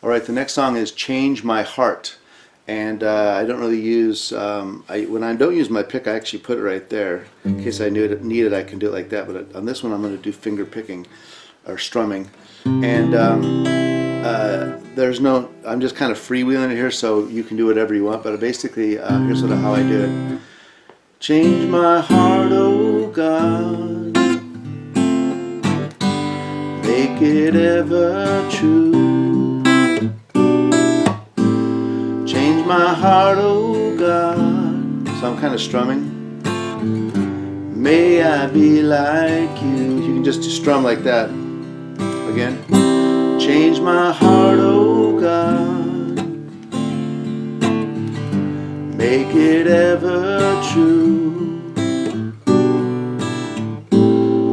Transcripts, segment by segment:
All right, the next song is Change My Heart. And I don't really use, when I don't use my pick, I actually put it right there. In case I need it, I can do it like that. But on this one, I'm going to do finger picking or strumming. And there's no, I'm just kind of freewheeling it here, so you can do whatever you want. But basically, here's how I do it. Change my heart, oh God, make it ever true. Change my heart, oh God. So I'm kind of strumming. May I be like you. You can just strum like that. Again. Change my heart, oh God. Make it ever true.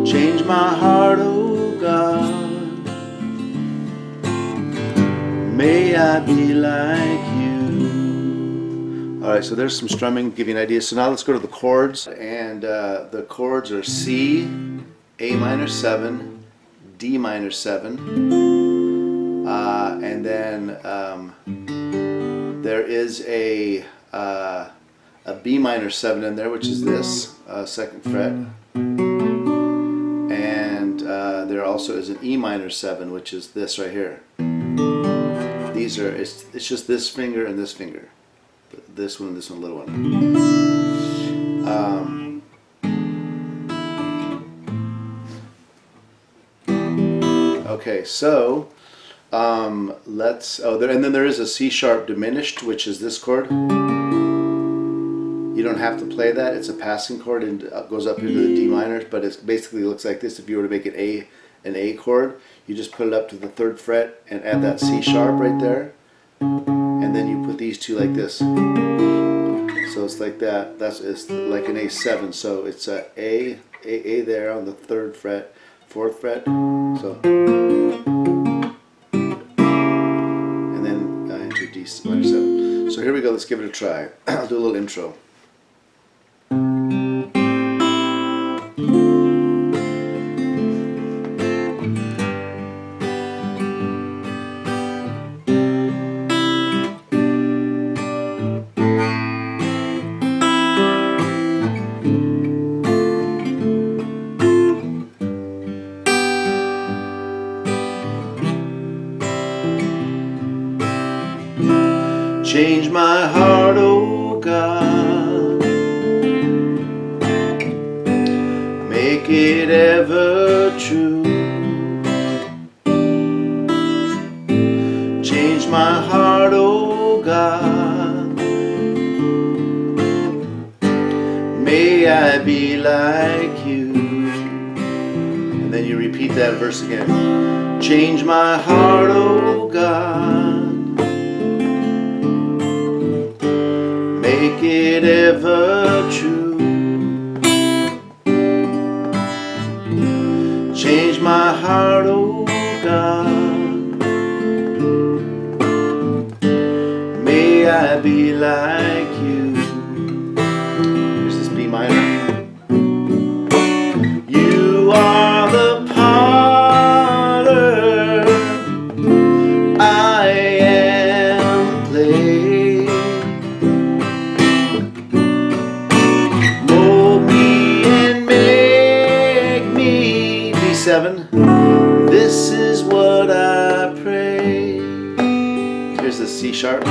Change my heart, oh God. May I be like you. Alright, so there's some strumming, give you an idea. So now let's go to the chords. And the chords are C, A minor 7, D minor 7. And then there is a B minor 7 in there, which is this, 2nd fret. And there also is an E minor 7, which is this right here. These are, it's just this finger and this finger. This one and this one, little one. Okay, so let's, and then there is a C sharp diminished, which is this chord. You don't have to play that. It's a passing chord and goes up into the D minor, but it basically looks like this. If you were to make it an A chord, you just put it up to the 3rd fret and add that C sharp right there, and then you put these two like this. So it's like that. It's like an A7. So it's a there on the 3rd fret, 4th fret. So and then into D minor 7. So here we go. Let's give it a try. I'll do a little intro. Change my heart, oh God, make it ever true. Change my heart, oh God, may I be like you. And then you repeat that verse again. Change my heart, oh God, make it ever true. Change my heart, oh God, may I be like you. Here's this B minor. You are the potter, I am the clay. This is what I pray. Here's the C sharp.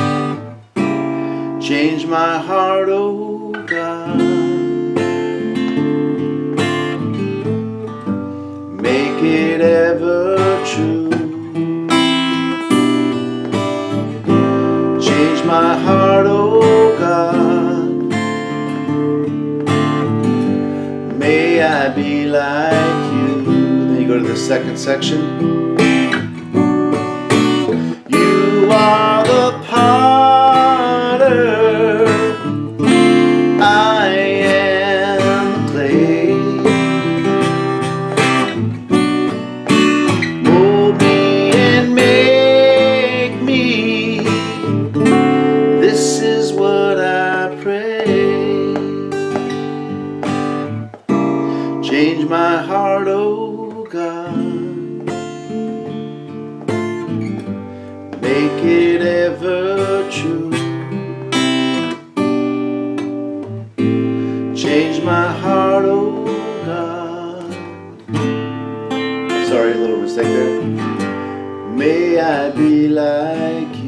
Change my heart, oh God, make it ever true. Change my heart, oh God, may I be like you. Go to the 2nd section. You are the potter, I am the clay. Mold me and make me. This is what I pray. Change my heart, oh God, ever true. Change my heart, oh God. Sorry, a little mistake there. May I be like you.